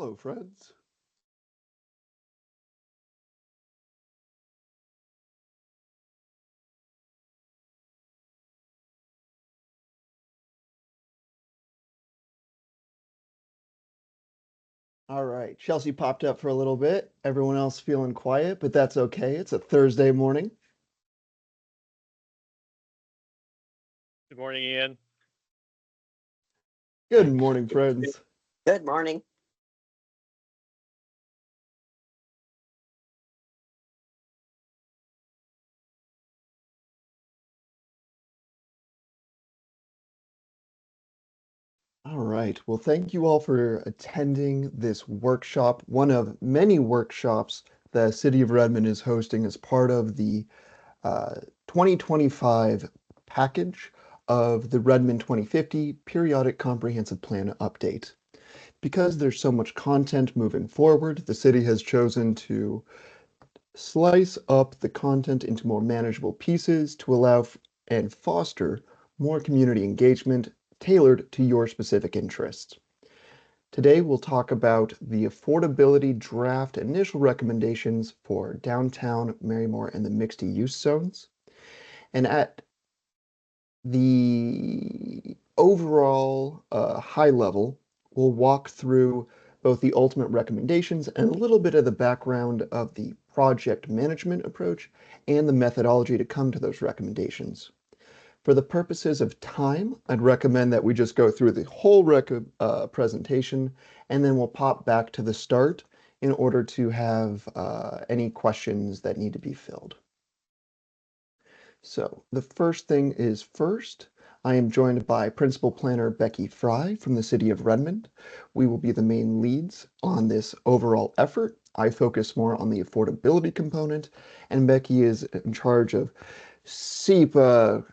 Hello, friends. All right, Chelsea popped up for a little bit. Everyone else feeling quiet, but that's okay. It's a Thursday morning. Good morning, Ian. Good morning, friends. Good morning. All right, well, thank you all for attending this workshop, one of many workshops the City of Redmond is hosting as part of the 2025 package of the Redmond 2050 Periodic Comprehensive Plan Update. Because there's so much content moving forward, the city has chosen to slice up the content into more manageable pieces to allow and foster more community engagement tailored to your specific interests. Today, we'll talk about the affordability draft initial recommendations for downtown Marymore and the mixed use zones. And at the overall high level, we'll walk through both the ultimate recommendations and a little bit of the background of the project management approach and the methodology to come to those recommendations. For the purposes of time, I'd recommend that we just go through the whole presentation and then we'll pop back to the start in order to have any questions that need to be filled. So the first thing is first, I am joined by Principal Planner Becky Fry from the City of Redmond. We will be the main leads on this overall effort. I focus more on the affordability component, and Becky is in charge of SEPA,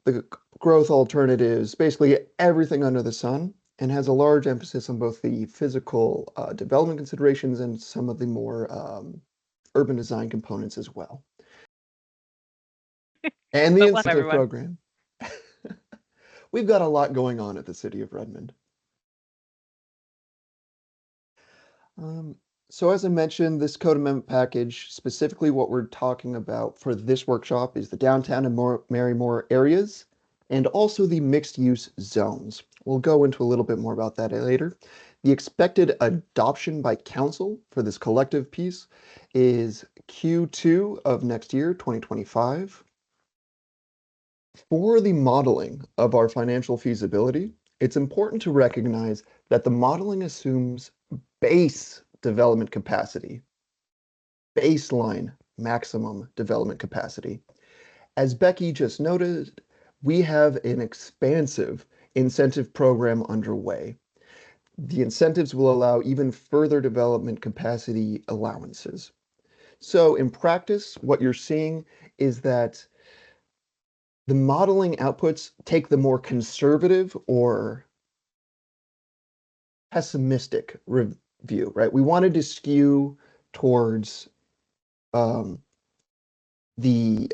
the growth alternatives, basically everything under the sun, and has a large emphasis on both the physical development considerations and some of the more urban design components as well. And the But welcome, incentive everyone. program. We've got a lot going on at the City of Redmond. So as I mentioned, this code amendment package, specifically what we're talking about for this workshop is the downtown and Marymore areas, and also the mixed-use zones. We'll go into a little bit more about that later. The expected adoption by council for this collective piece is Q2 of next year, 2025. For the modeling of our financial feasibility, it's important to recognize that the modeling assumes base development capacity, baseline maximum development capacity. As Becky just noted, we have an expansive incentive program underway. The incentives will allow even further development capacity allowances. So in practice, what you're seeing is that the modeling outputs take the more conservative or pessimistic review, right? We wanted to skew towards the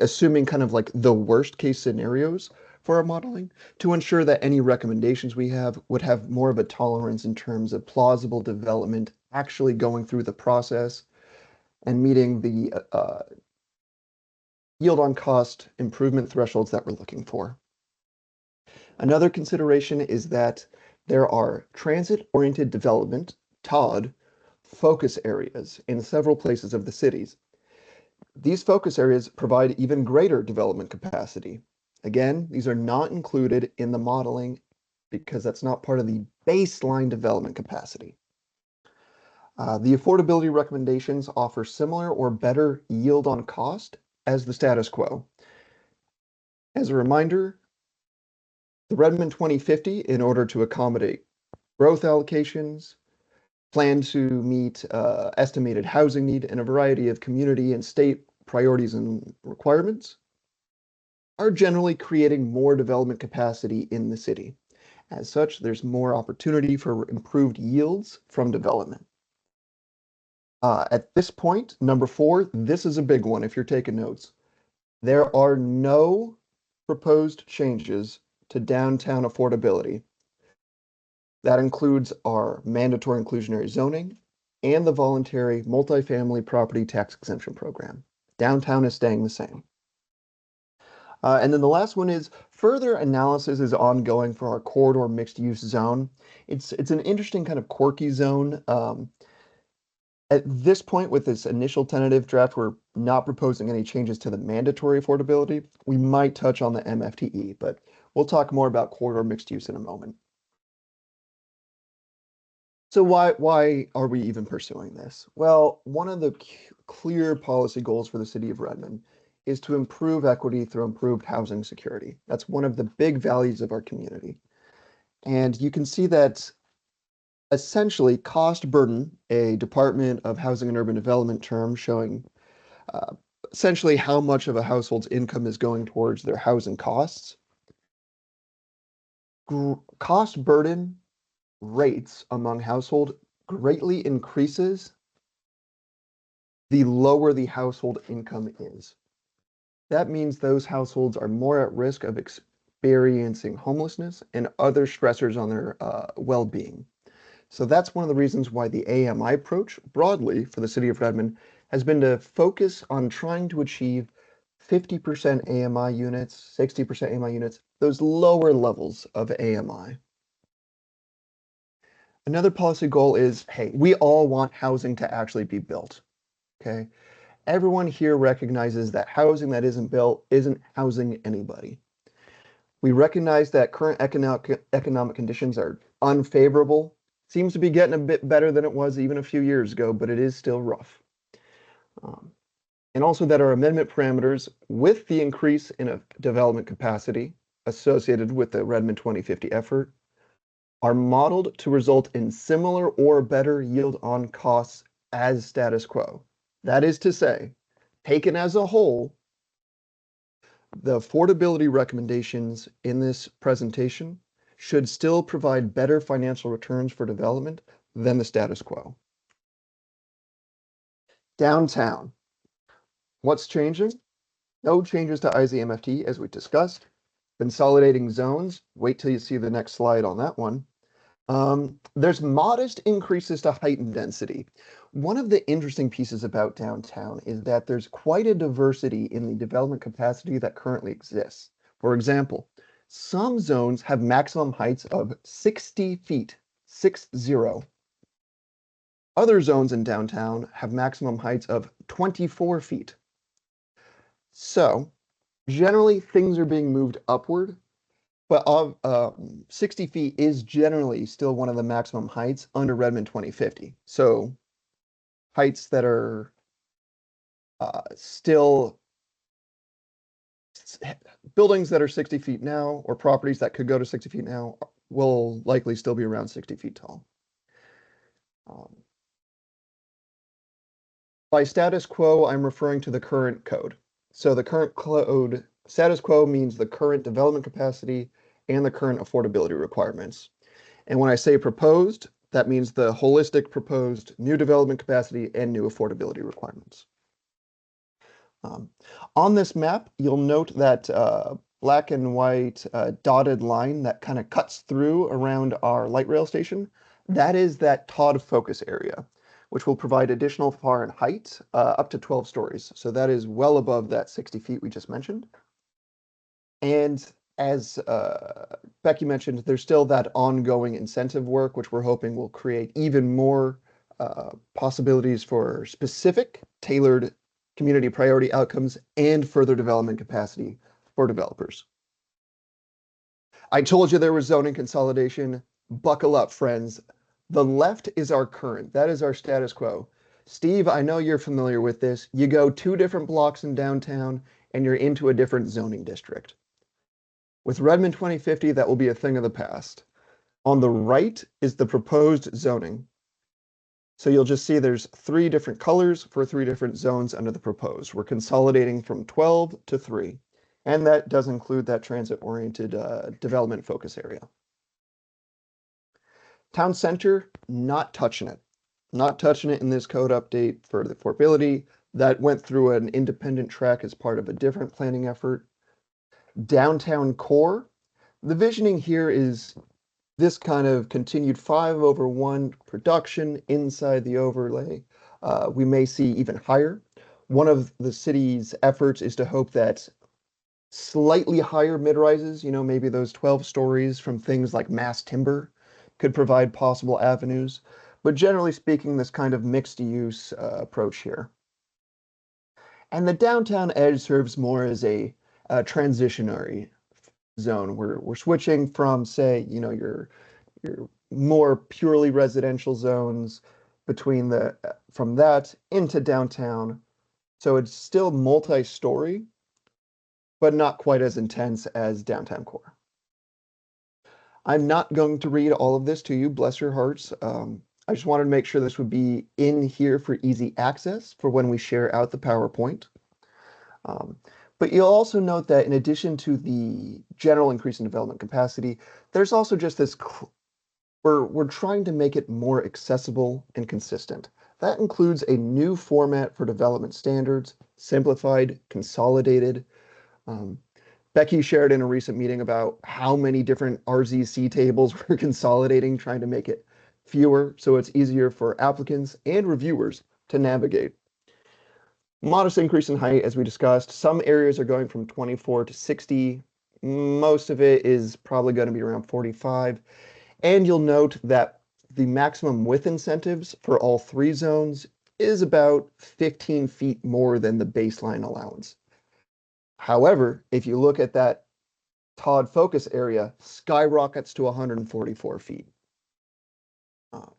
assuming kind of like the worst case scenarios for our modeling to ensure that any recommendations we have would have more of a tolerance in terms of plausible development actually going through the process and meeting the yield on cost improvement thresholds that we're looking for. Another consideration is that there are transit-oriented development, TOD, focus areas in several places of the cities. These focus areas provide even greater development capacity. Again, these are not included in the modeling because that's not part of the baseline development capacity. The affordability recommendations offer similar or better yield on cost as the status quo. As a reminder, the Redmond 2050, in order to accommodate growth allocations, plan to meet estimated housing need and a variety of community and state priorities and requirements, are generally creating more development capacity in the city. As such, there's more opportunity for improved yields from development. At this point, number 4, this is a big one if you're taking notes. There are no proposed changes to downtown affordability. That includes our mandatory inclusionary zoning and the voluntary multifamily property tax exemption program. Downtown is staying the same. And then the last one is further analysis is ongoing for our corridor mixed use zone. It's an interesting kind of quirky zone. At this point, with this initial tentative draft, we're not proposing any changes to the mandatory affordability. We might touch on the MFTE, but we'll talk more about corridor mixed use in a moment. So why are we even pursuing this? Well, one of the clear policy goals for the city of Redmond is to improve equity through improved housing security. That's one of the big values of our community. And you can see that essentially cost burden, a Department of Housing and Urban Development term showing uh, essentially how much of a household's income is going towards their housing costs. Cost burden rates among household greatly increases the lower the household income is. That means those households are more at risk of experiencing homelessness and other stressors on their well-being. So that's one of the reasons why the AMI approach broadly for the city of Redmond has been to focus on trying to achieve 50% AMI units, 60% AMI units, those lower levels of AMI. Another policy goal is, hey, we all want housing to actually be built, okay? Everyone here recognizes that housing that isn't built isn't housing anybody. We recognize that current economic conditions are unfavorable. Seems to be getting a bit better than it was even a few years ago, but it is still rough. And also that our amendment parameters, with the increase in a development capacity associated with the Redmond 2050 effort, are modeled to result in similar or better yield on costs as status quo. That is to say, taken as a whole, the affordability recommendations in this presentation should still provide better financial returns for development than the status quo. Downtown. What's changing? No changes to IZMFT as we discussed. Consolidating zones. Wait till you see the next slide on that one. There's modest increases to height and density. One of the interesting pieces about downtown is that there's quite a diversity in the development capacity that currently exists. For example, some zones have maximum heights of 60 feet, 6-0. Other zones in downtown have maximum heights of 24 feet. So, generally, things are being moved upward, but 60 feet is generally still one of the maximum heights under Redmond 2050. So heights that are still buildings that are 60 feet now or properties that could go to 60 feet now will likely still be around 60 feet tall. By status quo, I'm referring to the current code. So the current code, status quo means the current development capacity and the current affordability requirements. And when I say proposed, that means the holistic proposed new development capacity and new affordability requirements. On this map, you'll note that black and white dotted line that kind of cuts through around our light rail station. That is that Todd focus area, which will provide additional FAR height up to 12 stories. So that is well above that 60 feet we just mentioned. And as Becky mentioned, there's still that ongoing incentive work, which we're hoping will create even more possibilities for specific, tailored community priority outcomes and further development capacity for developers. I told you there was zoning consolidation. Buckle up, friends. The left is our current. That is our status quo. Steve, I know you're familiar with this. You go 2 different blocks in downtown and you're into a different zoning district. With Redmond 2050, that will be a thing of the past. On the right is the proposed zoning. So you'll just see there's 3 different colors for 3 different zones under the proposed. We're consolidating from 12 to 3. And that does include that transit-oriented development focus area. Town center, not touching it. Not touching it in this code update for the affordability. That went through an independent track as part of a different planning effort. Downtown core, the visioning here is this kind of continued 5/1 production inside the overlay, we may see even higher. One of the city's efforts is to hope that slightly higher mid-rises, maybe those 12 stories from things like mass timber could provide possible avenues. But generally speaking, this kind of mixed use approach here. And the downtown edge serves more as a transitionary zone. We're switching from, say, your more purely residential zones between the from that into downtown. So it's still multi-story, but not quite as intense as downtown core. I'm not going to read all of this to you, bless your hearts. I just wanted to make sure this would be in here for easy access for when we share out the PowerPoint. Um, but you'll also note that in addition to the general increase in development capacity, there's also just this, we're trying to make it more accessible and consistent. That includes a new format for development standards, simplified, consolidated. Um, Becky shared in a recent meeting about how many different RZC tables we're consolidating, trying to make it fewer so it's easier for applicants and reviewers to navigate. Modest increase in height, as we discussed. Some areas are going from 24 to 60. Most of it is probably going to be around 45. And you'll note that the maximum width incentives for all three zones is about 15 feet more than the baseline allowance. However, if you look at that Todd focus area, skyrockets to 144 feet. Um,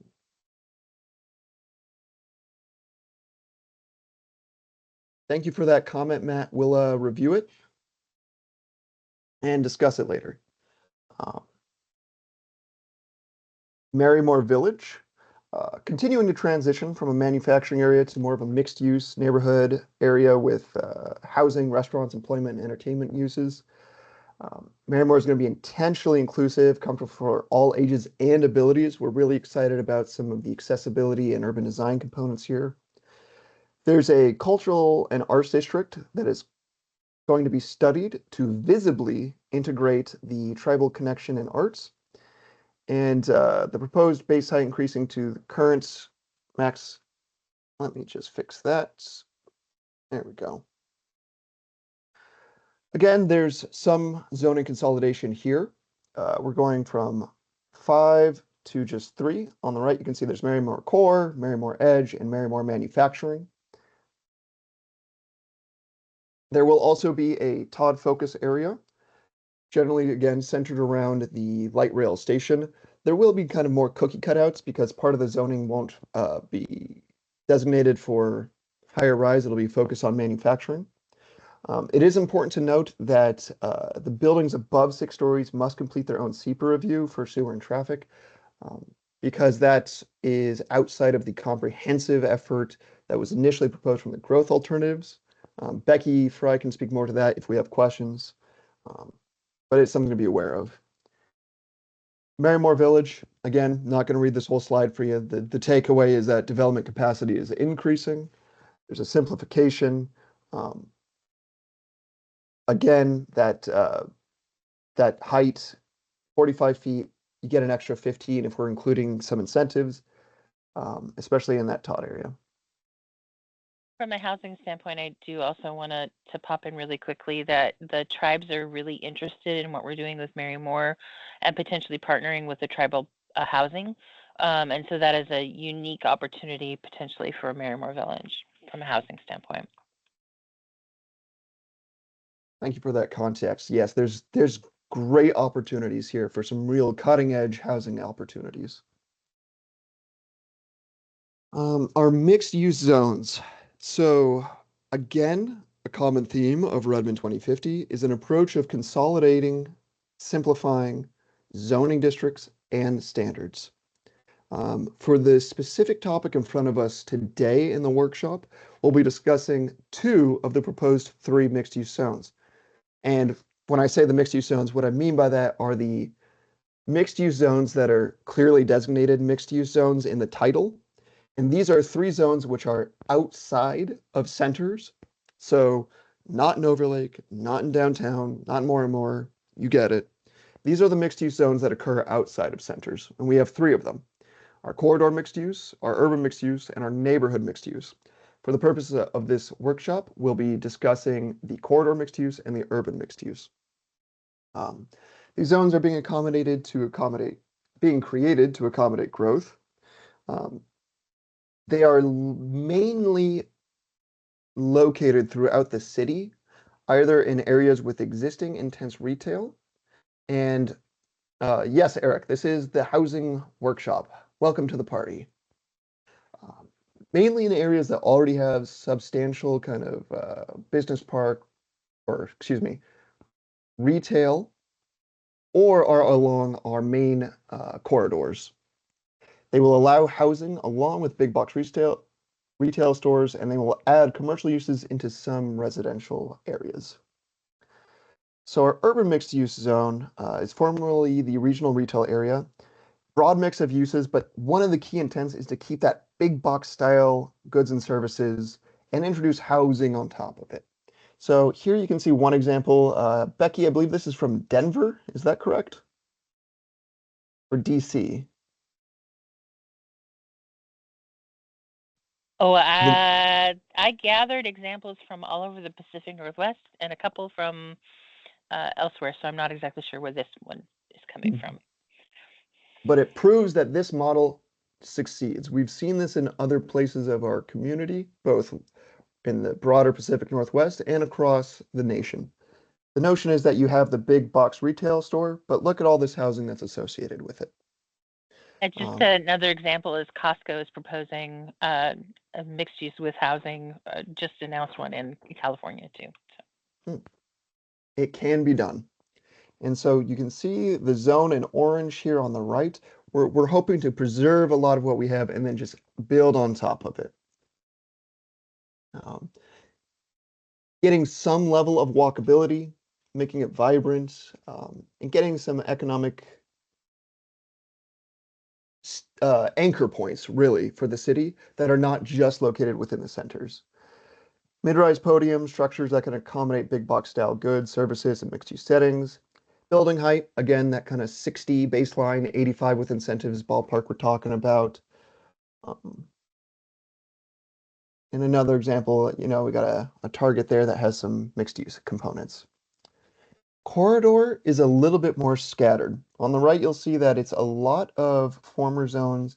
Thank you for that comment, Matt. We'll review it and discuss it later. Um, Marymore Village, continuing to transition from a manufacturing area to more of a mixed-use neighborhood area with housing, restaurants, employment, and entertainment uses. Marymore is going to be intentionally inclusive, comfortable for all ages and abilities. We're really excited about some of the accessibility and urban design components here. There's a cultural and arts district that is going to be studied to visibly integrate the tribal connection and arts. And the proposed base height increasing to the current max. Let me just fix that. There we go. Again, there's some zoning consolidation here. We're going from 5 to just 3. On the right, you can see there's Marymore Core, Marymore Edge, and Marymore Manufacturing. There will also be a Todd focus area, generally, again, centered around the light rail station. There will be kind of more cookie cutouts because part of the zoning won't be designated for higher rise. It'll be focused on manufacturing. It is important to note that the buildings above 6 stories must complete their own SEPA review for sewer and traffic, because that is outside of the comprehensive effort that was initially proposed from the growth alternatives. Becky Fry can speak more to that if we have questions, but it's something to be aware of. Marymore Village, again, not going to read this whole slide for you. The takeaway is that development capacity is increasing. There's a simplification. Again, that height, 45 feet, you get an extra 15 if we're including some incentives, especially in that Todd area. From a housing standpoint, I do also want to pop in really quickly that the tribes are really interested in what we're doing with Marymore and potentially partnering with the tribal housing. And so that is a unique opportunity potentially for Marymore Village from a housing standpoint. Thank you for that context. Yes, there's great opportunities here for some real cutting edge housing opportunities. Our mixed use zones. So again, a common theme of Redmond 2050 is an approach of consolidating, simplifying zoning districts and standards. For the specific topic in front of us today in the workshop, we'll be discussing 2 of the proposed 3 mixed-use zones. And when I say the mixed-use zones, what I mean by that are the mixed-use zones that are clearly designated mixed-use zones in the title. And these are 3 zones which are outside of centers. So not in Overlake, not in downtown, not in More and More, you get it. These are the mixed-use zones that occur outside of centers, and we have 3 of them: our corridor mixed use, our urban mixed use, and our neighborhood mixed use. For the purposes of this workshop, we'll be discussing the corridor mixed use and the urban mixed use. Um, these zones are being created to accommodate growth. Um, they are mainly located throughout the city, either in areas with existing intense retail. And yes, Eric, this is the housing workshop. Welcome to the party. Um, Mainly in areas that already have substantial kind of business park, or excuse me, retail, or are along our main corridors. They will allow housing along with big box retail stores, and they will add commercial uses into some residential areas. So our urban mixed use zone is formerly the regional retail area. Broad mix of uses, but one of the key intents is to keep that big box style goods and services and introduce housing on top of it. So here you can see one example. Becky, I believe this is from Denver. Is that correct? Or DC? Oh, I gathered examples from all over the Pacific Northwest and a couple from elsewhere, so I'm not exactly sure where this one is coming from. But it proves that this model succeeds. We've seen this in other places of our community, both in the broader Pacific Northwest and across the nation. The notion is that you have the big box retail store, but look at all this housing that's associated with it. And just another example is Costco is proposing a mixed use with housing, just announced one in California too. So. It can be done. And so you can see the zone in orange here on the right. We're hoping to preserve a lot of what we have and then just build on top of it. Getting some level of walkability, making it vibrant, and getting some economic anchor points, really, for the city that are not just located within the centers. Mid-rise podium structures that can accommodate big box style goods, services, and mixed-use settings. Building height, again, that kind of 60 baseline, 85 with incentives ballpark we're talking about. In another example, we got a target there that has some mixed-use components. Corridor is a little bit more scattered. On the right, you'll see that it's a lot of former zones,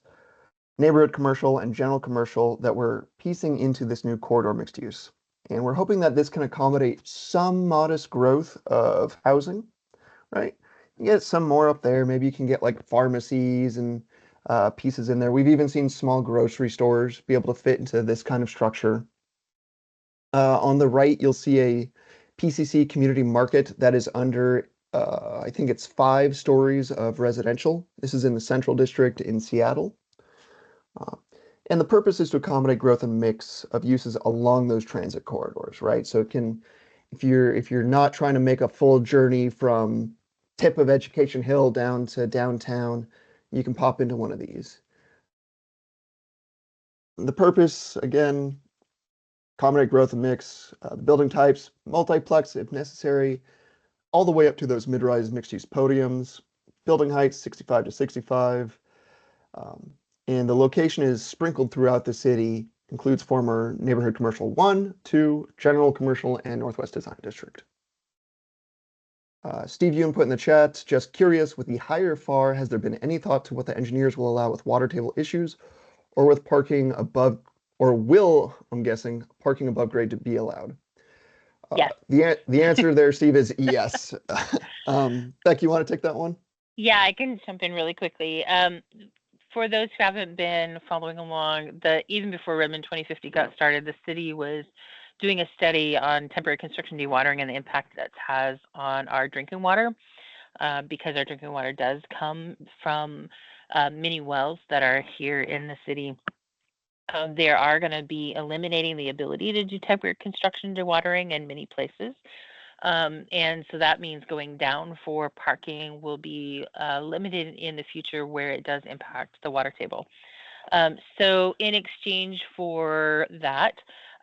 neighborhood commercial and general commercial that we're piecing into this new corridor mixed use. And we're hoping that this can accommodate some modest growth of housing, right? You get some more up there. Maybe you can get like pharmacies and pieces in there. We've even seen small grocery stores be able to fit into this kind of structure. On the right, you'll see a PCC community market that is under, I think it's 5 stories of residential. This is in the Central District in Seattle. And the purpose is to accommodate growth and mix of uses along those transit corridors, right? So it can, if you're not trying to make a full journey from tip of Education Hill down to downtown, you can pop into one of these. The purpose, again, accommodate growth and mix, the building types, multiplex if necessary, all the way up to those mid-rise mixed-use podiums, building heights 65 to 65, and the location is sprinkled throughout the city, includes former neighborhood commercial 1, 2, general commercial, and Northwest Design District. Steve, you input in the chat, just curious, with the higher FAR, has there been any thought to what the engineers will allow with water table issues or with parking above, or will, I'm guessing, parking above grade to be allowed? Yes. The answer there, Steve, is yes. Beck, you want to take that one? Yeah, I can jump in really quickly. For those who haven't been following along, even before Redmond 2050 got started, the city was doing a study on temporary construction dewatering and the impact that has on our drinking water, because our drinking water does come from many wells that are here in the city. They are going to be eliminating the ability to do temporary construction dewatering in many places. And so that means going down for parking will be limited in the future where it does impact the water table. So in exchange for that,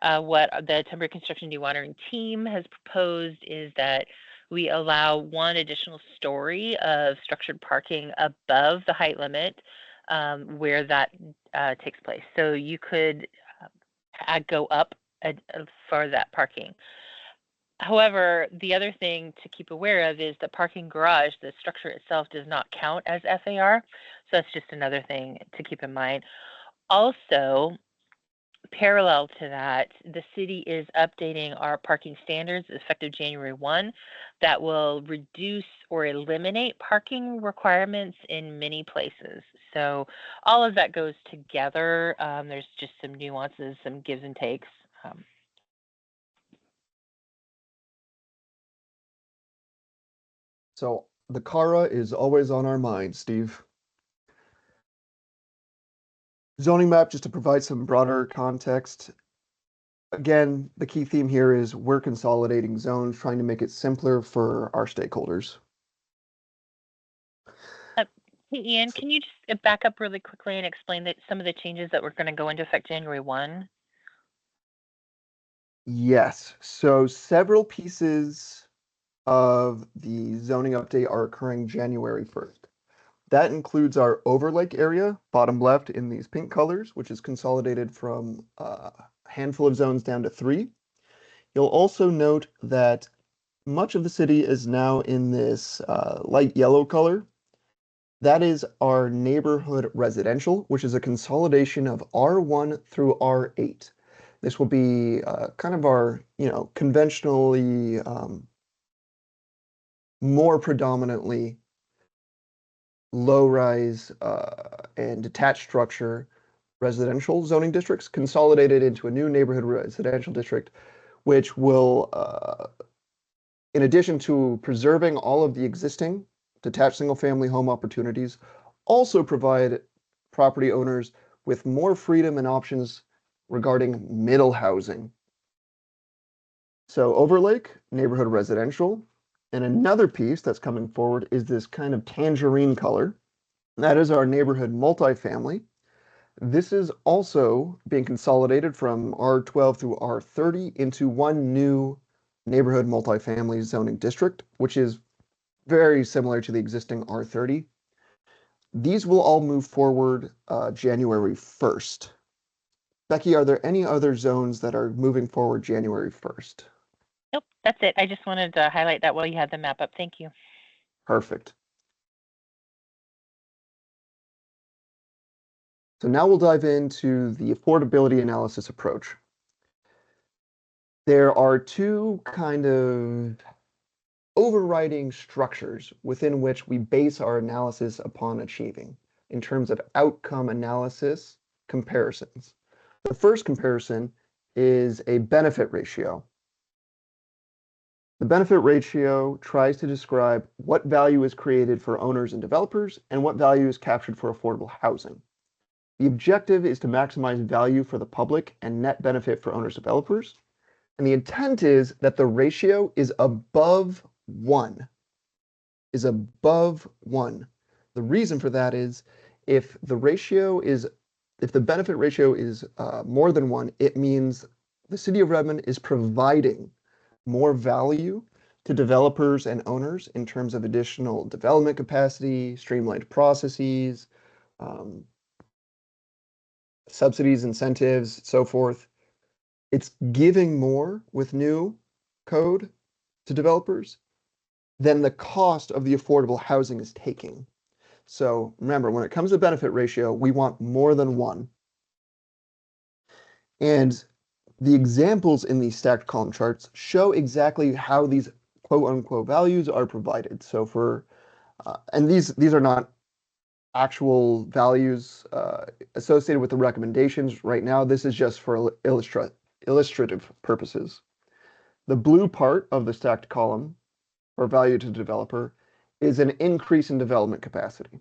what the temporary construction dewatering team has proposed is that we allow one additional story of structured parking above the height limit where that takes place. So you could go up for that parking. However, the other thing to keep aware of is the parking garage, the structure itself does not count as FAR. So that's just another thing to keep in mind. Also, parallel to that, the city is updating our parking standards effective January 1 that will reduce or eliminate parking requirements in many places. So all of that goes together. There's just some nuances, some gives and takes. So the CARA is always on our mind, Steve. Zoning map, just to provide some broader context. Again, the key theme here is we're consolidating zones, trying to make it simpler for our stakeholders. Hey, Ian, can you just back up really quickly and explain that some of the changes that were going to go into effect January 1? Yes, so several pieces of the zoning update are occurring January 1st. That includes our overlake area, bottom left in these pink colors, which is consolidated from a handful of zones down to 3. You'll also note that much of the city is now in this light yellow color. That is our neighborhood residential, which is a consolidation of R1 through R8. This will be kind of our, conventionally more predominantly low-rise and detached structure residential zoning districts consolidated into a new neighborhood residential district, which will, in addition to preserving all of the existing detached single-family home opportunities, also provide property owners with more freedom and options regarding middle housing. So Overlake, neighborhood residential, and another piece that's coming forward is this kind of tangerine color. That is our neighborhood multifamily. This is also being consolidated from R12 through R30 into one new neighborhood multifamily zoning district, which is very similar to the existing R30. These will all move forward January 1st. Becky, are there any other zones that are moving forward January 1st? Nope, that's it. I just wanted to highlight that while you had the map up. Thank you. Perfect. So now we'll dive into the affordability analysis approach. There are two kind of overriding structures within which we base our analysis upon achieving in terms of outcome analysis comparisons. The first comparison is a benefit ratio. The benefit ratio tries to describe what value is created for owners and developers and what value is captured for affordable housing. The objective is to maximize value for the public and net benefit for owners and developers. And the intent is that the ratio is above 1. Is above 1. The reason for that is if the benefit ratio is more than 1, it means the city of Redmond is providing more value to developers and owners in terms of additional development capacity, streamlined processes, subsidies, incentives, so forth. It's giving more with new code to developers than the cost of the affordable housing is taking. So remember, when it comes to benefit ratio, we want more than 1. And the examples in these stacked column charts show exactly how these quote unquote values are provided. So and these are not actual values associated with the recommendations right now. This is just for illustrative purposes. The blue part of the stacked column, or value to developer, is an increase in development capacity.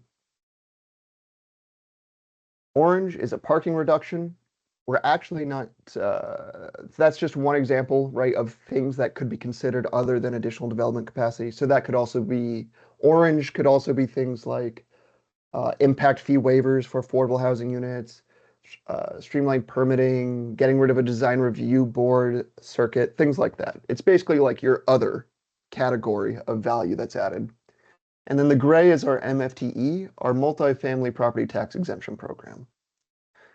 Orange is a parking reduction. We're actually not, that's just one example, right, of things that could be considered other than additional development capacity. So that could also be, orange could also be things like impact fee waivers for affordable housing units, streamlined permitting, getting rid of a design review board circuit, things like that. It's basically like your other category of value that's added. And then the gray is our MFTE, our multifamily property tax exemption program.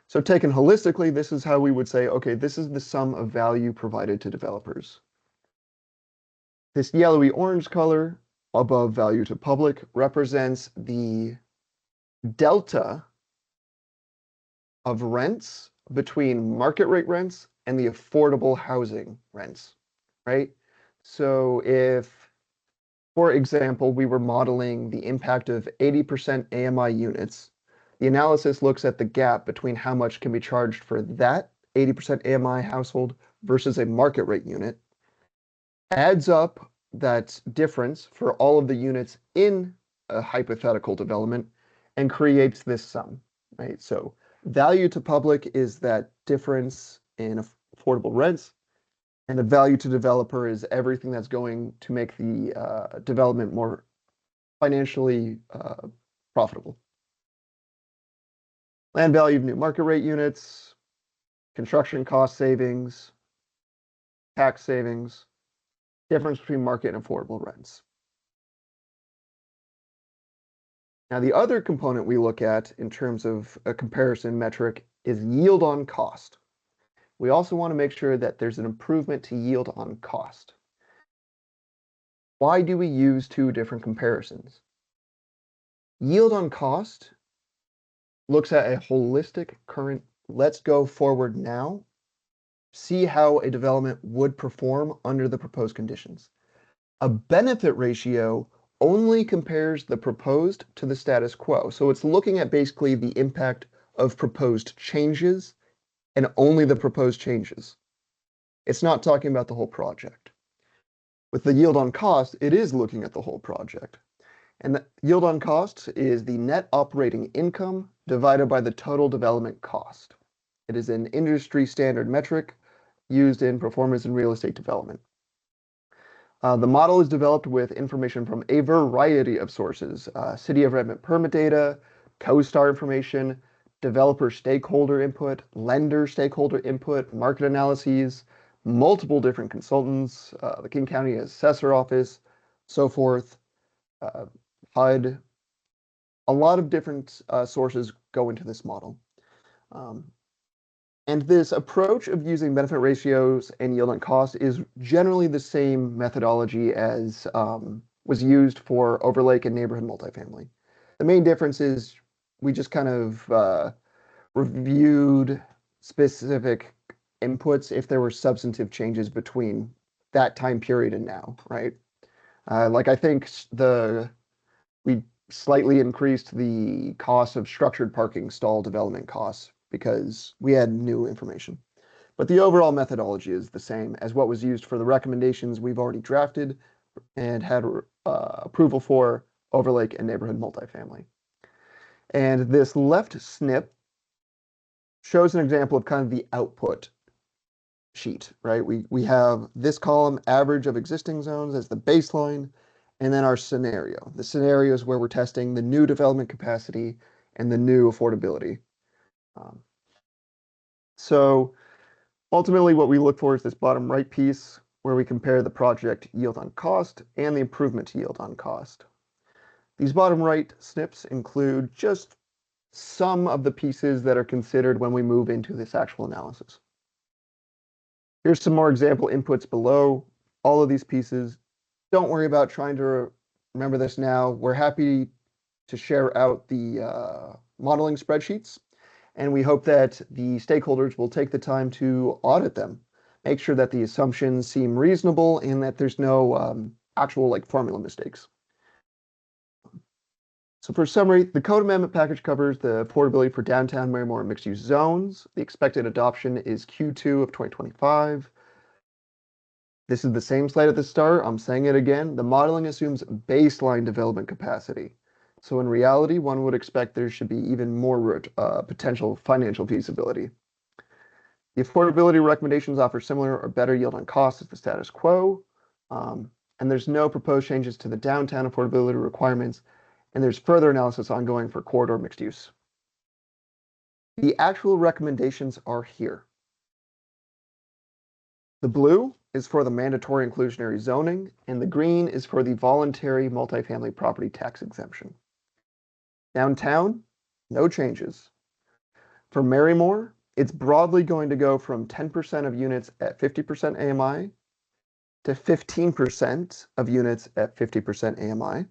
So taken holistically, this is how we would say, okay, this is the sum of value provided to developers. This yellowy orange color above value to public represents the delta of rents between market rate rents and the affordable housing rents, right? So if, for example, we were modeling the impact of 80% AMI units, the analysis looks at the gap between how much can be charged for that 80% AMI household versus a market rate unit, adds up that difference for all of the units in a hypothetical development, and creates this sum, right? So value to public is that difference in affordable rents, and the value to developer is everything that's going to make the development more financially profitable. Land value of new market rate units, construction cost savings, tax savings, difference between market and affordable rents. Now, the other component we look at in terms of a comparison metric is yield on cost. We also want to make sure that there's an improvement to yield on cost. Why do we use two different comparisons? Yield on cost looks at a holistic current, let's go forward now, see how a development would perform under the proposed conditions. A benefit ratio only compares the proposed to the status quo. So it's looking at basically the impact of proposed changes and only the proposed changes. It's not talking about the whole project. With the yield on cost, it is looking at the whole project. And the yield on cost is the net operating income divided by the total development cost. It is an industry standard metric used in performance and real estate development. The model is developed with information from a variety of sources: City of Redmond permit data, CoStar information, developer stakeholder input, lender stakeholder input, market analyses, multiple different consultants, the King County Assessor Office, so forth, HUD. A lot of different sources go into this model. And this approach of using benefit ratios and yield on cost is generally the same methodology as was used for overlake and neighborhood multifamily. The main difference is we just kind of reviewed specific inputs if there were substantive changes between that time period and now, right? Like I think we slightly increased the cost of structured parking stall development costs because we had new information. But the overall methodology is the same as what was used for the recommendations we've already drafted and had approval for overlake and neighborhood multifamily. And this left snip shows an example of kind of the output sheet, right? We have this column, average of existing zones, as the baseline, and then our scenario. The scenario is where we're testing the new development capacity and the new affordability. So ultimately what we look for is this bottom right piece where we compare the project yield on cost and the improvement to yield on cost. These bottom right snips include just some of the pieces that are considered when we move into this actual analysis. Here's some more example inputs below. All of these pieces, don't worry about trying to remember this now. We're happy to share out the modeling spreadsheets, and we hope that the stakeholders will take the time to audit them, make sure that the assumptions seem reasonable and that there's no actual like formula mistakes. So for summary, the code amendment package covers the affordability for downtown Marymore mixed-use zones. The expected adoption is Q2 of 2025. This is the same slide at the start. I'm saying it again. The modeling assumes baseline development capacity. So in reality, one would expect there should be even more potential financial feasibility. The affordability recommendations offer similar or better yield on cost as the status quo. And there's no proposed changes to the downtown affordability requirements. And there's further analysis ongoing for corridor mixed use. The actual recommendations are here. The blue is for the mandatory inclusionary zoning, and the green is for the voluntary multifamily property tax exemption. Downtown, no changes. For Marymore, it's broadly going to go from 10% of units at 50% AMI to 15% of units at 50% AMI.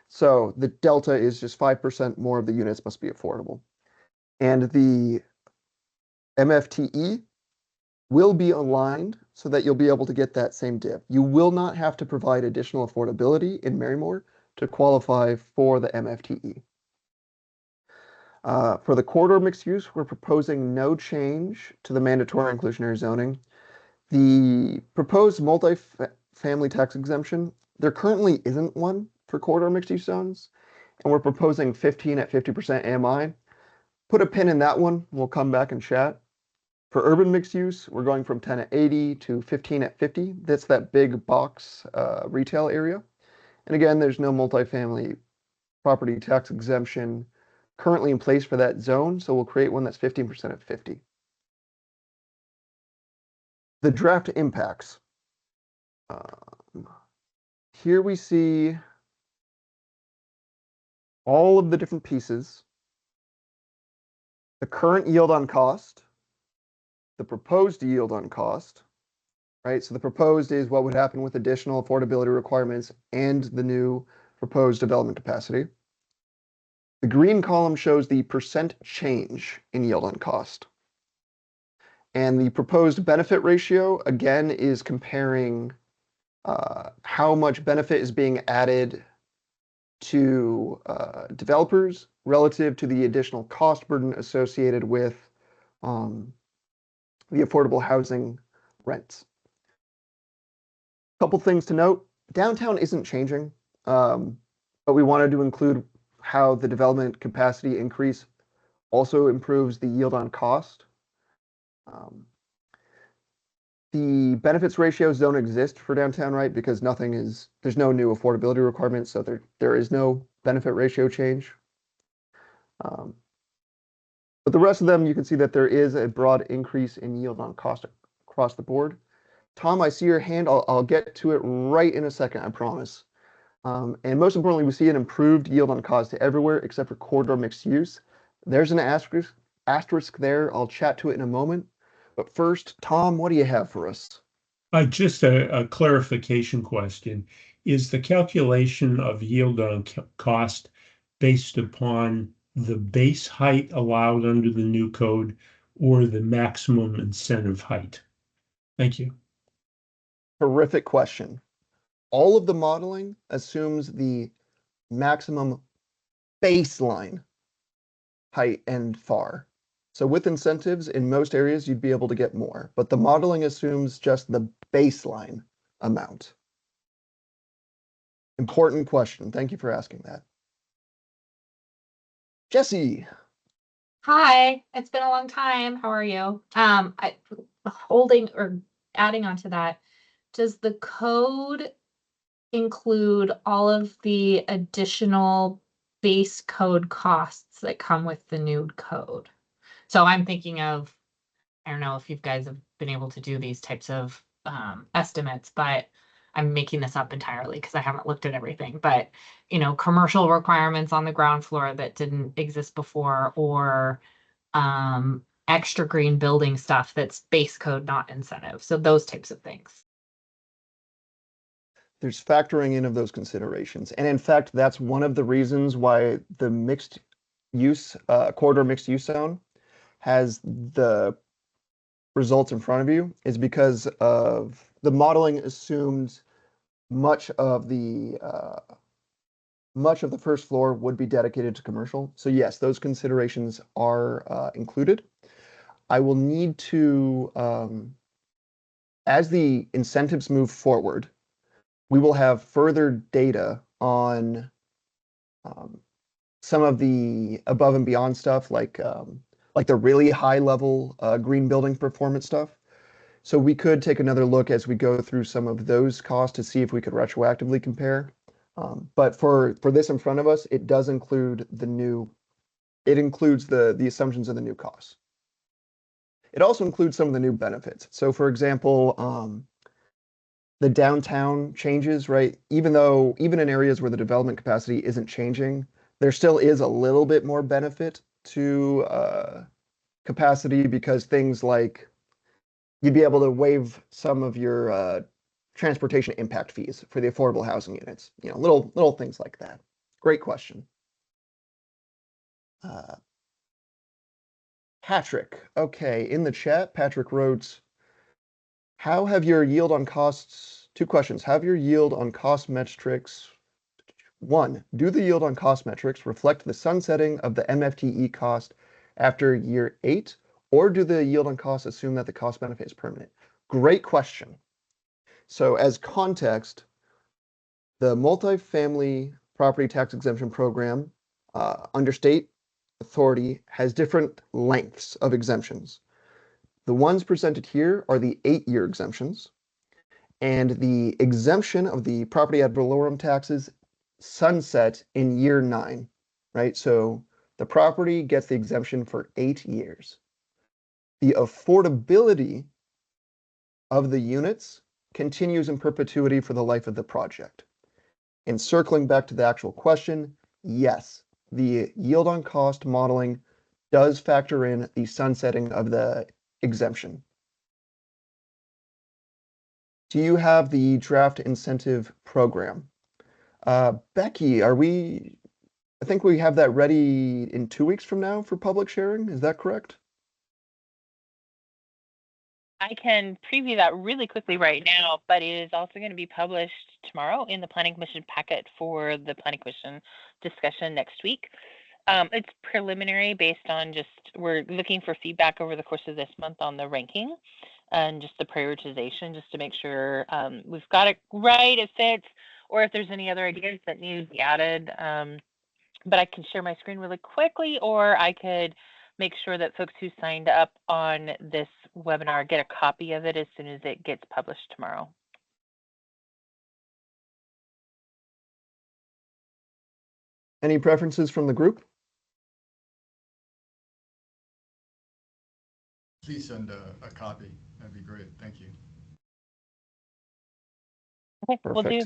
So the delta is just 5% more of the units must be affordable. And the MFTE will be aligned so that you'll be able to get that same dip. You will not have to provide additional affordability in Marymore to qualify for the MFTE. For the corridor mixed use, we're proposing no change to the mandatory inclusionary zoning. The proposed multi-family tax exemption, there currently isn't one for corridor mixed use zones, and we're proposing 15 at 50% AMI. Put a pin in that one, we'll come back and chat. For urban mixed use, we're going from 10 at 80 to 15 at 50. That's that big box retail area. And again, there's no multifamily property tax exemption currently in place for that zone, so we'll create one that's 15% at 50. The draft impacts. Here we see all of the different pieces, the current yield on cost, the proposed yield on cost, right? So the proposed is what would happen with additional affordability requirements and the new proposed development capacity. The green column shows the percent change in yield on cost. And the proposed benefit ratio, again, is comparing how much benefit is being added to developers relative to the additional cost burden associated with the affordable housing rents. Couple things to note, downtown isn't changing, but we wanted to include how the development capacity increase also improves the yield on cost. The benefits ratios don't exist for downtown, right? Because there's no new affordability requirements, so there is no benefit ratio change. But the rest of them, you can see that there is a broad increase in yield on cost across the board. Tom, I see your hand. I'll get to it right in a second, I promise. And most importantly, we see an improved yield on cost everywhere except for corridor mixed use. There's an asterisk there. I'll chat to it in a moment. But first, Tom, what do you have for us? Just a clarification question. Is the calculation of yield on cost based upon the base height allowed under the new code or the maximum incentive height? Thank you. Terrific question. All of the modeling assumes the maximum baseline height and FAR. So with incentives, in most areas, you'd be able to get more, but the modeling assumes just the baseline amount. Important question. Thank you for asking that. Jesse. Hi, it's been a long time. How are you? Holding or adding on to that, does the code include all of the additional base code costs that come with the new code? So I'm thinking of, I don't know if you guys have been able to do these types of estimates, but I'm making this up entirely because I haven't looked at everything. But, commercial requirements on the ground floor that didn't exist before, or extra green building stuff that's base code, not incentive. So those types of things. There's factoring in of those considerations. And in fact, that's one of the reasons why the mixed use, corridor mixed use zone has the results in front of you, is because of the modeling assumed much of the first floor would be dedicated to commercial. So yes, those considerations are included. I will need to, as the incentives move forward, we will have further data on some of the above and beyond stuff, like the really high level green building performance stuff. So we could take another look as we go through some of those costs to see if we could retroactively compare. But for this in front of us, it does include it includes the assumptions of the new costs. It also includes some of the new benefits. So for example, the downtown changes, right? Even in areas where the development capacity isn't changing, there still is a little bit more benefit to capacity because things like you'd be able to waive some of your transportation impact fees for the affordable housing units. Little things like that. Great question. Patrick, okay, in the chat, Patrick wrote, how have your yield on costs, two questions, have your yield on cost metrics, one, do the yield on cost metrics reflect the sunsetting of the MFTE cost after year 8, or do the yield on cost assume that the cost benefit is permanent? Great question. So as context, the multifamily property tax exemption program under state authority has different lengths of exemptions. The ones presented here are the 8-year exemptions, and the exemption of the property ad valorem taxes sunset in year 9, right? So the property gets the exemption for 8 years. The affordability of the units continues in perpetuity for the life of the project. And circling back to the actual question, yes, the yield on cost modeling does factor in the sunsetting of the exemption. Do you have the draft incentive program? Becky, I think we have that ready in 2 weeks from now for public sharing. Is that correct? I can preview that really quickly right now, but it is also going to be published tomorrow in the Planning Commission packet for the Planning Commission discussion next week. It's preliminary based on we're looking for feedback over the course of this month on the ranking and just the prioritization, just to make sure we've got it right, it fits, or if there's any other ideas that need to be added. But I can share my screen really quickly, or I could make sure that folks who signed up on this webinar get a copy of it as soon as it gets published tomorrow. Any preferences from the group? Please send a copy. That'd be great. Thank you. Okay, we'll do.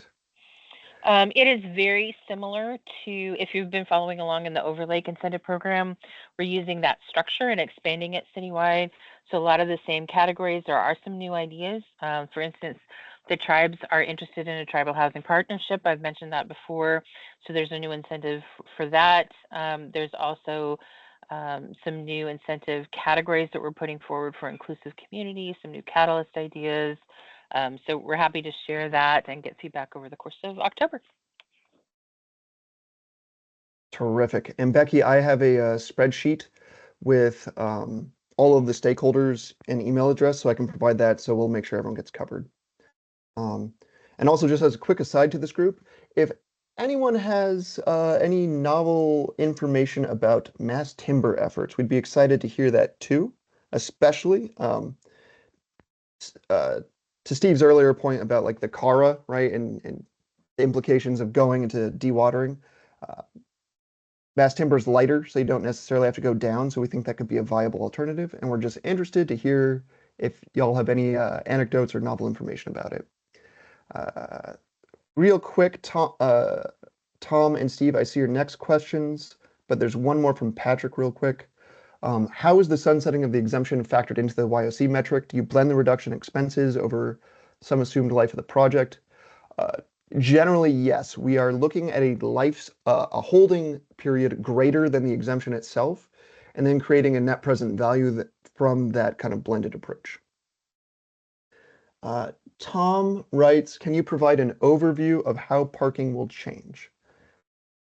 It is very similar to, if you've been following along in the overlay incentive program, we're using that structure and expanding it citywide. So a lot of the same categories. There are some new ideas. For instance, the tribes are interested in a tribal housing partnership. I've mentioned that before. So there's a new incentive for that. There's also some new incentive categories that we're putting forward for inclusive community, some new catalyst ideas. So we're happy to share that and get feedback over the course of October. Terrific. And Becky, I have a spreadsheet with all of the stakeholders and email address, so I can provide that, so we'll make sure everyone gets covered. And also, just as a quick aside to this group, if anyone has any novel information about mass timber efforts, we'd be excited to hear that too, especially to Steve's earlier point about like the CARA, right, and the implications of going into dewatering. Mass timber is lighter, so you don't necessarily have to go down, so we think that could be a viable alternative, and we're just interested to hear if y'all have any anecdotes or novel information about it. Real quick, Tom and Steve, I see your next questions, but there's one more from Patrick real quick. How is the sunsetting of the exemption factored into the YOC metric? Do you blend the reduction expenses over some assumed life of the project? Generally, yes. We are looking at a holding period greater than the exemption itself, and then creating a net present value from that kind of blended approach. Tom writes, can you provide an overview of how parking will change?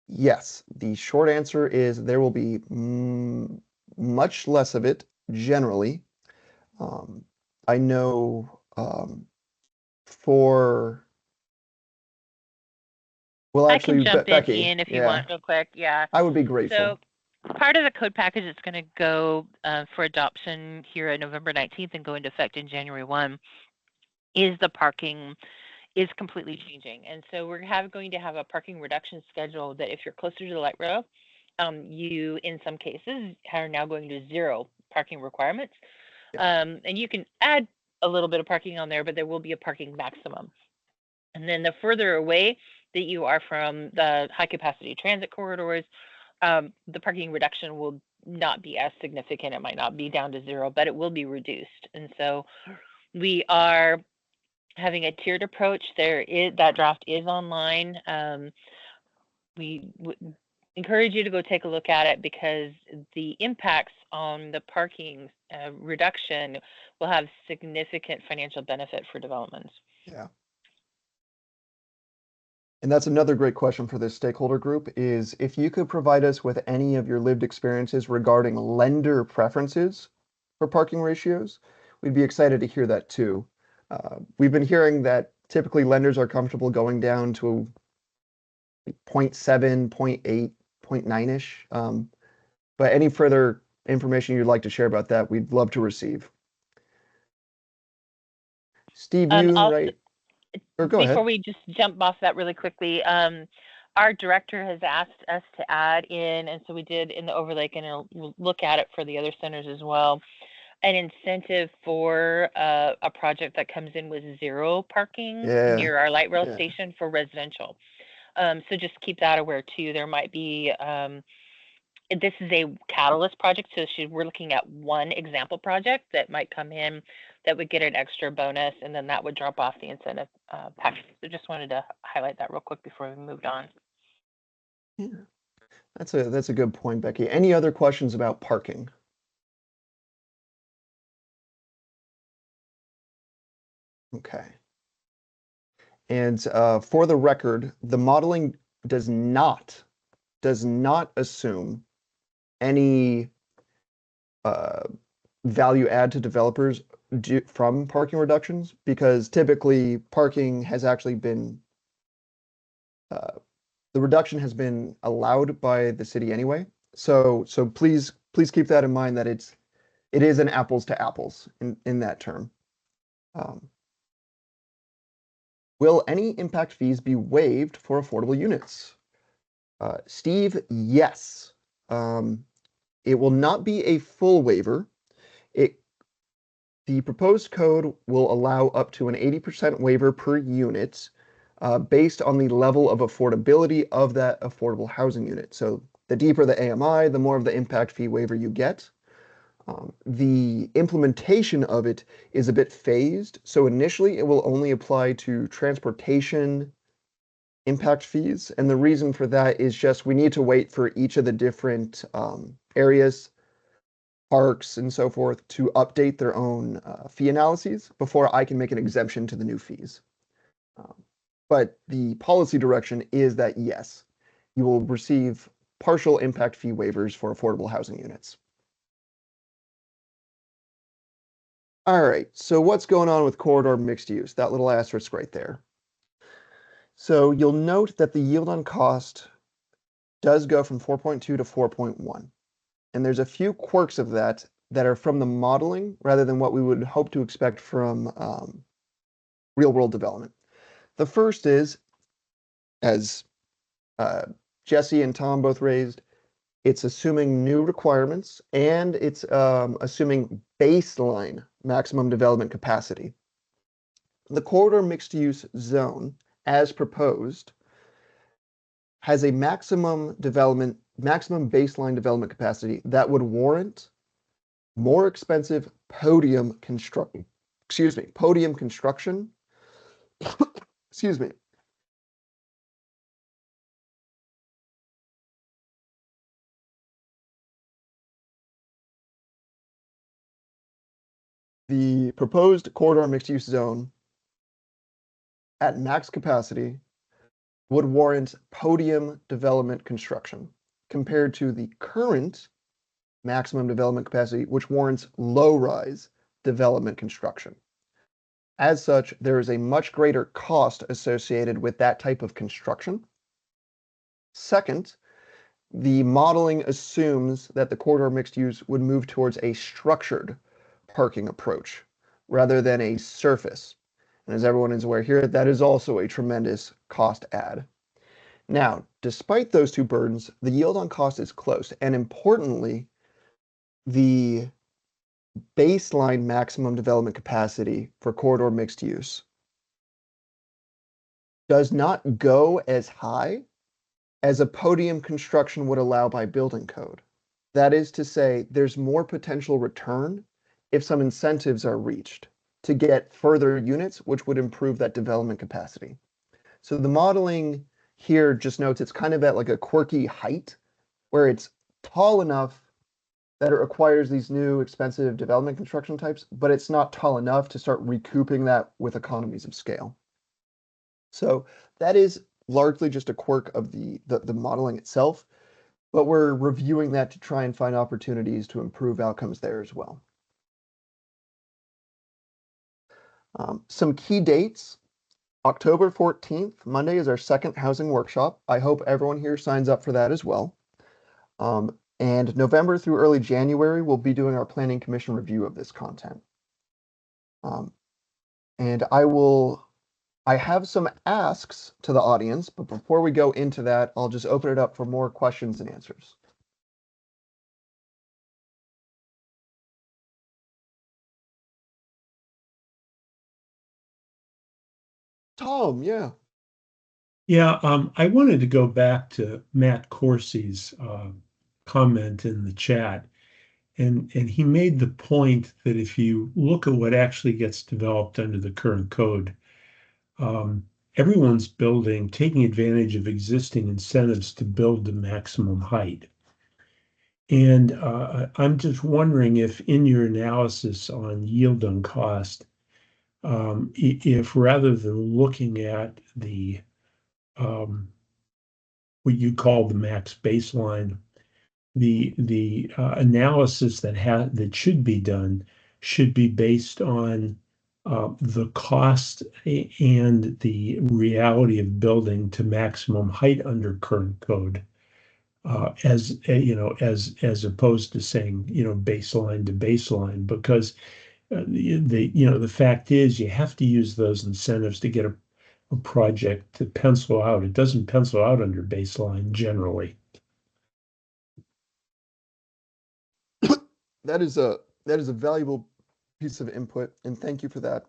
Yes. The short answer is there will be much less of it generally. I know for... Well, actually, I can jump Becky, in, Ian, if you want, real quick. Yeah. I would be grateful. So part of the code package that's going to go for adoption here on November 19th and go into effect in January 1 is the parking is completely changing. And so we're going to have a parking reduction schedule that if you're closer to the light rail, you, in some cases, are now going to 0 parking requirements. And you can add a little bit of parking on there, but there will be a parking maximum. And then the further away that you are from the high capacity transit corridors, the parking reduction will not be as significant. It might not be down to zero, but it will be reduced. And so we are having a tiered approach. That draft is online. We encourage you to go take a look at it because the impacts on the parking reduction will have significant financial benefit for developments. Yeah. And that's another great question for this stakeholder group is if you could provide us with any of your lived experiences regarding lender preferences for parking ratios, we'd be excited to hear that too. We've been hearing that typically lenders are comfortable going down to 0.7, 0.8, 0.9-ish. But any further information you'd like to share about that, we'd love to receive. Steve, you Also, right? Or go before ahead. we just jump off that really quickly, our director has asked us to add in, and so we did in the overlay, and we'll look at it for the other centers as well, an incentive for a project that comes in with zero parking near our light rail station for residential. So just keep that aware too. There might be, this is a catalyst project, so we're looking at one example project that might come in that would get an extra bonus, and then that would drop off the incentive package. So just wanted to highlight that real quick before we moved on. Yeah, that's a good point, Becky. Any other questions about parking? Okay. And for the record, the modeling does not assume any value add to developers from parking reductions, because typically parking has actually been the reduction has been allowed by the city anyway. So please keep that in mind that it is an apples to apples in that term. Will any impact fees be waived for affordable units? Steve, yes. It will not be a full waiver. The proposed code will allow up to an 80% waiver per unit based on the level of affordability of that affordable housing unit. So the deeper the AMI, the more of the impact fee waiver you get. The implementation of it is a bit phased. So initially it will only apply to transportation impact fees. And the reason for that is just we need to wait for each of the different areas, parks and so forth, to update their own fee analyses before I can make an exemption to the new fees. But the policy direction is that yes, you will receive partial impact fee waivers for affordable housing units. All right, so what's going on with corridor mixed use? That little asterisk right there. So you'll note that the yield on cost does go from 4.2 to 4.1. And there's a few quirks of that are from the modeling rather than what we would hope to expect from real world development. The first is, as Jesse and Tom both raised, it's assuming new requirements and it's assuming baseline maximum development capacity. The corridor mixed use zone, as proposed, has a maximum baseline development capacity that would warrant more expensive podium construction. Excuse me. The proposed corridor mixed-use zone at max capacity would warrant podium development construction compared to the current maximum development capacity, which warrants low-rise development construction. As such, there is a much greater cost associated with that type of construction. Second, the modeling assumes that the corridor mixed use would move towards a structured parking approach rather than a surface. And as everyone is aware here, that is also a tremendous cost add. Now, despite those two burdens, the yield on cost is close. And importantly, the baseline maximum development capacity for corridor mixed use does not go as high as a podium construction would allow by building code. That is to say, there's more potential return if some incentives are reached to get further units, which would improve that development capacity. So the modeling here just notes it's kind of at like a quirky height where it's tall enough that it requires these new expensive development construction types, but it's not tall enough to start recouping that with economies of scale. So that is largely just a quirk of the modeling itself, but we're reviewing that to try and find opportunities to improve outcomes there as well. Some key dates. October 14th, Monday, is our second housing workshop. I hope everyone here signs up for that as well. And November through early January, we'll be doing our Planning Commission review of this content. And I have some asks to the audience, but before we go into that, I'll just open it up for more questions and answers. Tom, yeah. Yeah, I wanted to go back to Matt Corsi's comment in the chat. And he made the point that if you look at what actually gets developed under the current code, everyone's building, taking advantage of existing incentives to build the maximum height. And I'm just wondering if in your analysis on yield on cost, if rather than looking at the what you call the max baseline, the analysis that should be done should be based on the cost and the reality of building to maximum height under current code, as opposed to saying baseline to baseline, because the fact is you have to use those incentives to get a project to pencil out. It doesn't pencil out under baseline generally. That is a valuable piece of input, and thank you for that.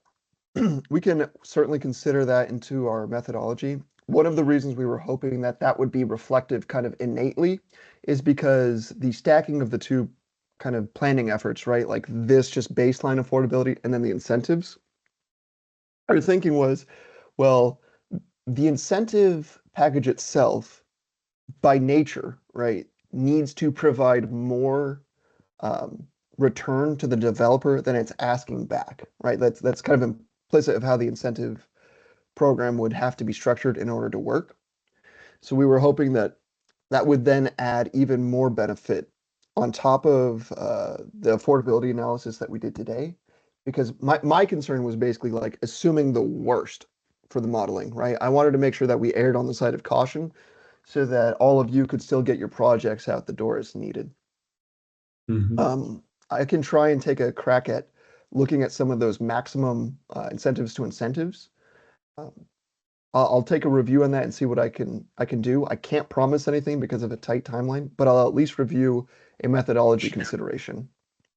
We can certainly consider that into our methodology. One of the reasons we were hoping that that would be reflective kind of innately is because the stacking of the two kind of planning efforts, right? Like this just baseline affordability and then the incentives. Our thinking was, well, the incentive package itself, by nature, right, needs to provide more return to the developer than it's asking back, right? That's kind of implicit of how the incentive program would have to be structured in order to work. So we were hoping that that would then add even more benefit on top of the affordability analysis that we did today, because my concern was basically like assuming the worst for the modeling, right? I wanted to make sure that we erred on the side of caution so that all of you could still get your projects out the door as needed. I can try and take a crack at looking at some of those maximum incentives to incentives. I'll take a review on that and see what I can do. I can't promise anything because of a tight timeline, but I'll at least review a methodology consideration.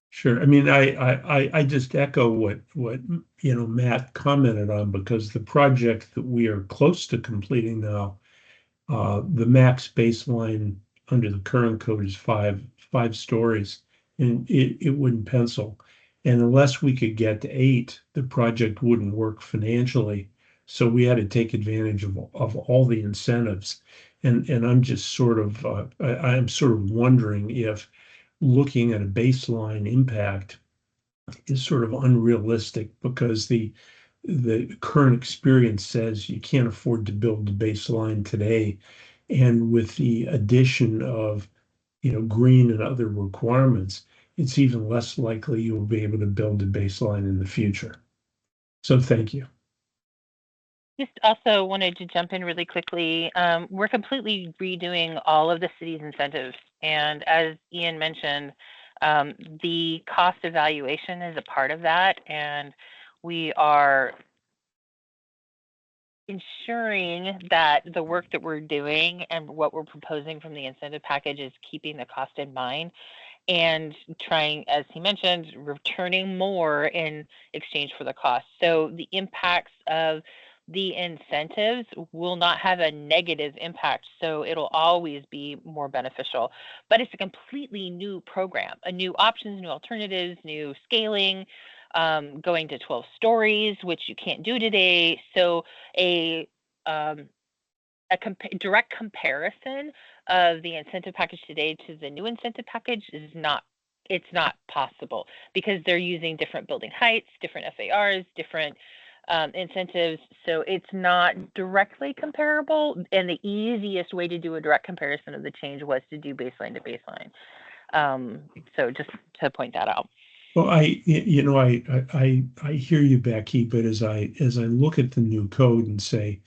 Sure. I mean, I just echo what Matt commented on, because the project that we are close to completing now, the max baseline under the current code is five stories, and it wouldn't pencil. And unless we could get to 8, the project wouldn't work financially. So we had to take advantage of all the incentives. And I'm just sort of I'm sort of wondering if looking at a baseline impact is sort of unrealistic, because the current experience says you can't afford to build the baseline today. And with the addition of green and other requirements, it's even less likely you'll be able to build a baseline in the future. So thank you. Just also wanted to jump in really quickly. We're completely redoing all of the city's incentives. And as Ian mentioned, the cost evaluation is a part of that. And we are ensuring that the work that we're doing and what we're proposing from the incentive package is keeping the cost in mind and trying, as he mentioned, returning more in exchange for the cost. So the impacts of the incentives will not have a negative impact. So it'll always be more beneficial. But it's a completely new program, a new options, new alternatives, new scaling, going to 12 stories, which you can't do today. So a direct comparison of the incentive package today to the new incentive package is not, it's not possible, because they're using different building heights, different FARs, different incentives. So it's not directly comparable. And the easiest way to do a direct comparison of the change was to do baseline to baseline. So just to point that out. Well, I hear you, Becky, but as I look at the new code and say,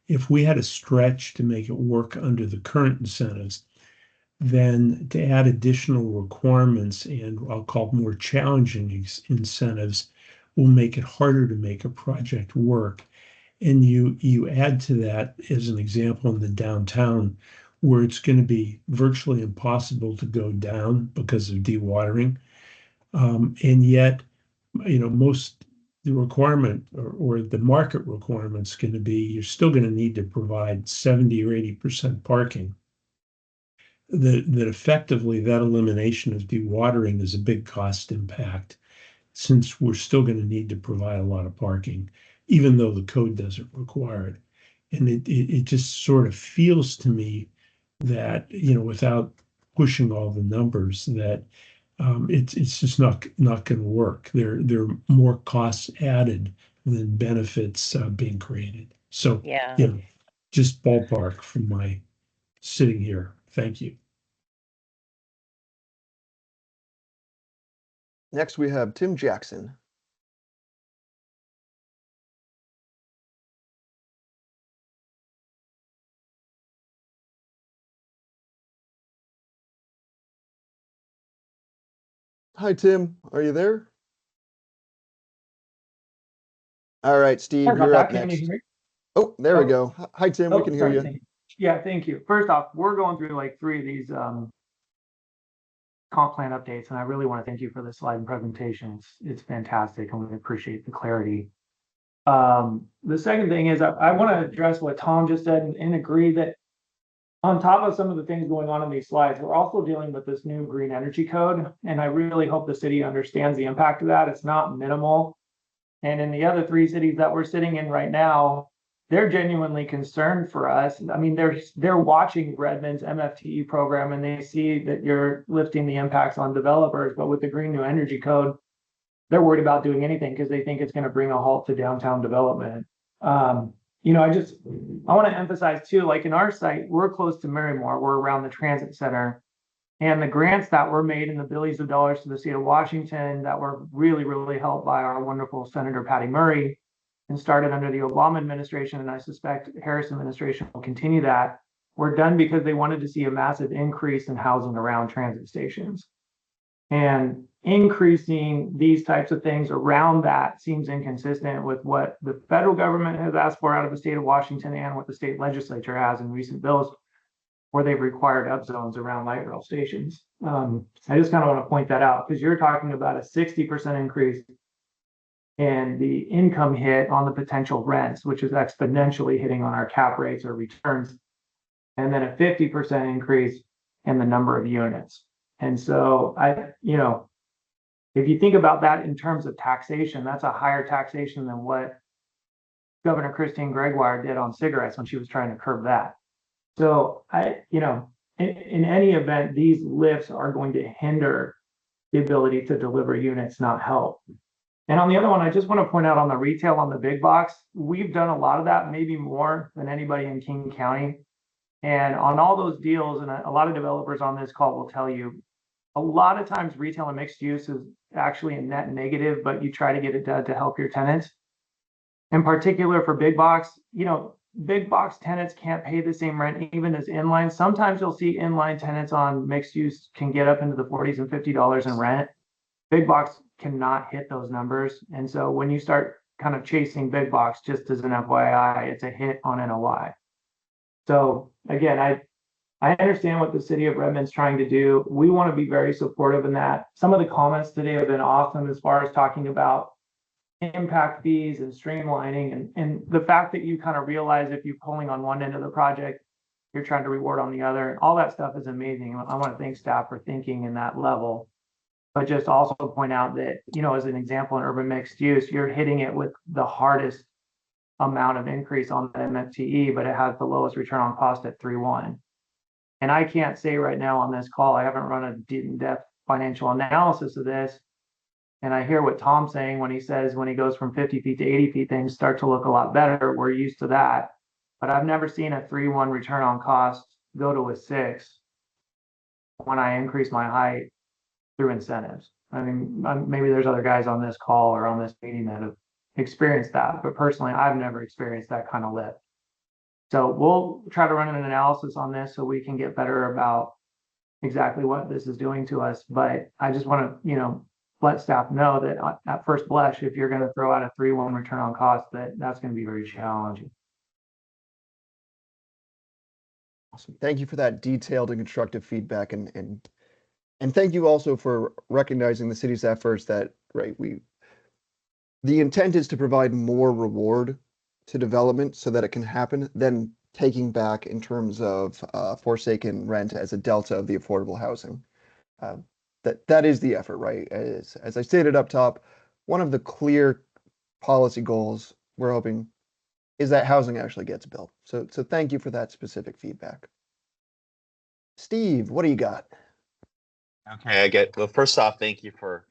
if we had a stretch to make it work under the current incentives, then to add additional requirements and I'll call more challenging incentives will make it harder to make a project work. And you add to that, as an example, in the downtown, where it's going to be virtually impossible to go down because of dewatering. And yet, most the requirement or the market requirement's going to be, you're still going to need to provide 70 or 80% parking. That effectively that elimination of dewatering is a big cost impact, since we're still going to need to provide a lot of parking, even though the code doesn't require it. And it just sort of feels to me that, without pushing all the numbers, that it's just not going to work. There are more costs added than benefits being created. So Yeah. Just ballpark from my sitting here. Thank you. Next, we have Tim Jackson. Hi, Tim. Are you there? All right, Steve, you're up next. Oh, there we go. Hi, Tim. We can hear you. Yeah, thank you. First off, we're going through like 3 of these comp plan updates, and I really want to thank you for the slide and presentation. It's fantastic, and we appreciate the clarity. The second thing is I want to address what Tom just said and agree that on top of some of the things going on in these slides, we're also dealing with this new green energy code, and I really hope the city understands the impact of that. It's not minimal. And in the other 3 cities that we're sitting in right now, they're genuinely concerned for us. I mean, they're watching Redmond's MFTE program, and they see that you're lifting the impacts on developers. But with the Green New Energy Code, they're worried about doing anything because they think it's going to bring a halt to downtown development. I want to emphasize too, like in our site, we're close to Marymore. We're around the transit center. And the grants that were made in the billions of dollars to the state of Washington that were really, really helped by our wonderful Senator Patty Murray and started under the Obama administration, and I suspect Harris administration will continue that, were done because they wanted to see a massive increase in housing around transit stations. And increasing these types of things around that seems inconsistent with what the federal government has asked for out of the state of Washington and what the state legislature has in recent bills, where they've required up zones around light rail stations. I just kind of want to point that out because you're talking about a 60% increase in the income hit on the potential rents, which is exponentially hitting on our cap rates or returns, and then a 50% increase in the number of units. And so if you think about that in terms of taxation, that's a higher taxation than what Governor Christine Gregoire did on cigarettes when she was trying to curb that. So in any event, these lifts are going to hinder the ability to deliver units, not help. And on the other one, I just want to point out on the retail, on the big box, we've done a lot of that, maybe more than anybody in King County. And on all those deals, and a lot of developers on this call will tell you, a lot of times retail and mixed use is actually a net negative, but you try to get it done to help your tenants. In particular for big box, big box tenants can't pay the same rent even as inline. Sometimes you'll see inline tenants on mixed use can get up into the $40s and $50 in rent. Big box cannot hit those numbers. And so when you start kind of chasing big box, just as an FYI, it's a hit on NOI. So again, I understand what the city of Redmond's trying to do. We want to be very supportive in that. Some of the comments today have been awesome as far as talking about impact fees and streamlining, and the fact that you kind of realize if you're pulling on one end of the project, you're trying to reward on the other, and all that stuff is amazing. I want to thank staff for thinking in that level. But just also point out that, as an example in urban mixed use, you're hitting it with the hardest amount of increase on the MFTE, but it has the lowest return on cost at 3.1. And I can't say right now on this call, I haven't run a deep in-depth financial analysis of this. And I hear what Tom's saying when he says when he goes from 50 feet to 80 feet, things start to look a lot better. We're used to that. But I've never seen a 3.1 return on cost go to a 6 when I increase my height through incentives. I mean, maybe there's other guys on this call or on this meeting that have experienced that, but personally, I've never experienced that kind of lift. So we'll try to run an analysis on this so we can get better about exactly what this is doing to us. But I just want to, let staff know that at first blush, if you're going to throw out a 3.1 return on cost, that's going to be very challenging. Awesome. Thank you for that detailed and constructive feedback, and thank you also for recognizing the city's efforts that, right, the intent is to provide more reward to development so that it can happen than taking back in terms of forsaken rent as a delta of the affordable housing. That is the effort, right? As I stated up top, one of the clear policy goals we're hoping is that housing actually gets built. So thank you for that specific feedback. Steve, what do you got? Okay, well, first off, thank you for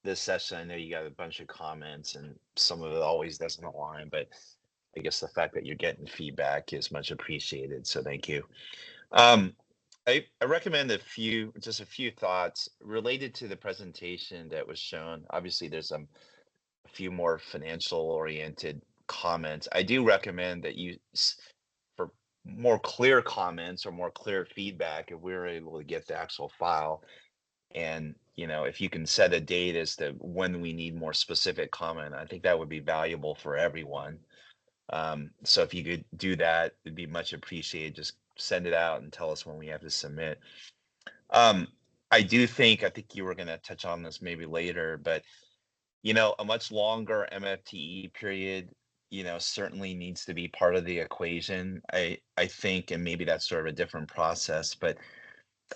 this session. I know you got a bunch of comments and some of it always doesn't align, but I guess the fact that you're getting feedback is much appreciated. So thank you. I recommend just a few thoughts related to the presentation that was shown. Obviously, there's a few more financial oriented comments. I do recommend that for more clear comments or more clear feedback, if we're able to get the actual file, and if you can set a date as to when we need more specific comment, I think that would be valuable for everyone. So if you could do that, it'd be much appreciated. Just send it out and tell us when we have to submit. I think you were going to touch on this maybe later, but a much longer MFTE period, certainly needs to be part of the equation. I think, and maybe that's sort of a different process, but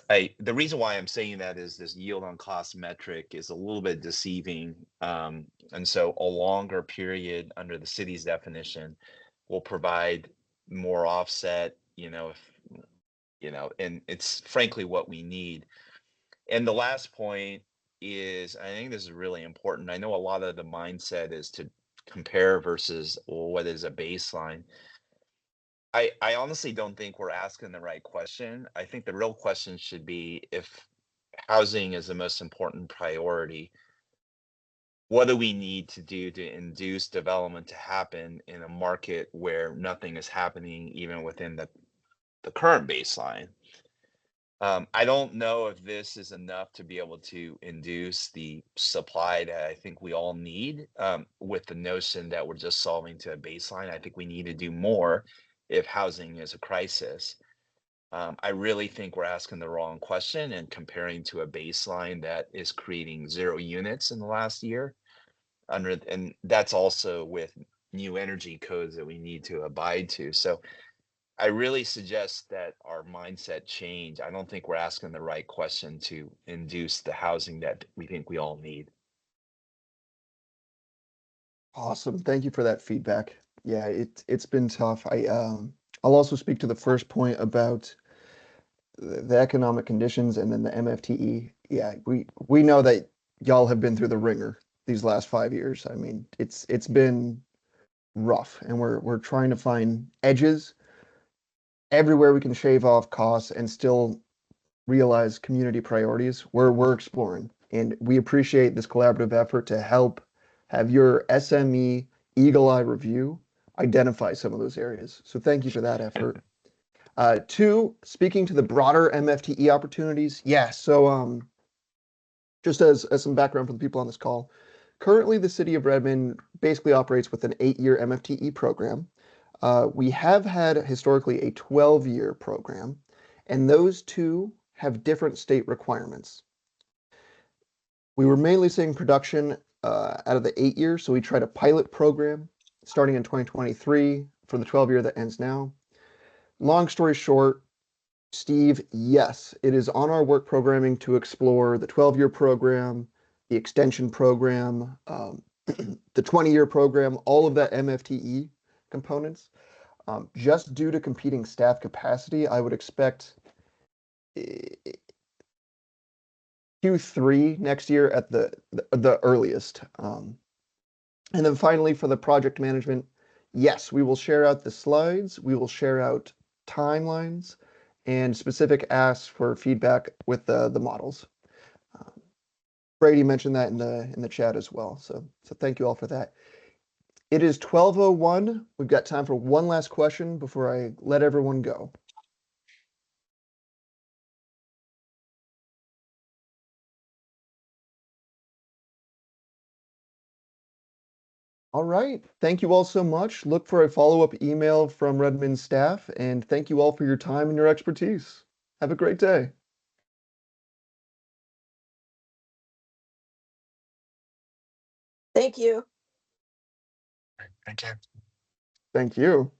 the reason why I'm saying that is this yield on cost metric is a little bit deceiving. And so a longer period under the city's definition will provide more offset, and it's frankly what we need. And the last point is, I think this is really important. I know a lot of the mindset is to compare versus, well, what is a baseline. I honestly don't think we're asking the right question. I think the real question should be, if housing is the most important priority, what do we need to do to induce development to happen in a market where nothing is happening even within the current baseline? I don't know if this is enough to be able to induce the supply that I think we all need, with the notion that we're just solving to a baseline. I think we need to do more if housing is a crisis. I really think we're asking the wrong question and comparing to a baseline that is creating 0 units in the last year. And that's also with new energy codes that we need to abide to. So I really suggest that our mindset change. I don't think we're asking the right question to induce the housing that we think we all need. Awesome. Thank you for that feedback. Yeah, it's been tough. I'll also speak to the first point about the economic conditions and then the MFTE. Yeah, we know that y'all have been through the ringer these last 5 years. I mean, it's been rough, and we're trying to find edges everywhere we can shave off costs and still realize community priorities. We're exploring, and we appreciate this collaborative effort to help have your SME eagle eye review identify some of those areas. So thank you for that effort. Two, speaking to the broader MFTE opportunities. Yeah, so just as some background for the people on this call, currently the city of Redmond basically operates with an 8-year MFTE program. We have had historically a 12-year program, and those two have different state requirements. We were mainly seeing production out of the 8 years. So we tried a pilot program starting in 2023 for the 12-year that ends now. Long story short, Steve, yes, it is on our work programming to explore the 12-year program, the extension program, the 20-year program, all of that MFTE components. Just due to competing staff capacity, I would expect Q3 next year at the earliest. And then finally, for the project management, yes, we will share out the slides. We will share out timelines and specific asks for feedback with the models. Brady mentioned that in the chat as well. So thank you all for that. It is 12:01. We've got time for one last question before I let everyone go. All right. Thank you all so much. Look for a follow-up email from Redmond staff, and thank you all for your time and your expertise. Have a great day. Thank you. Thank you. Thank you.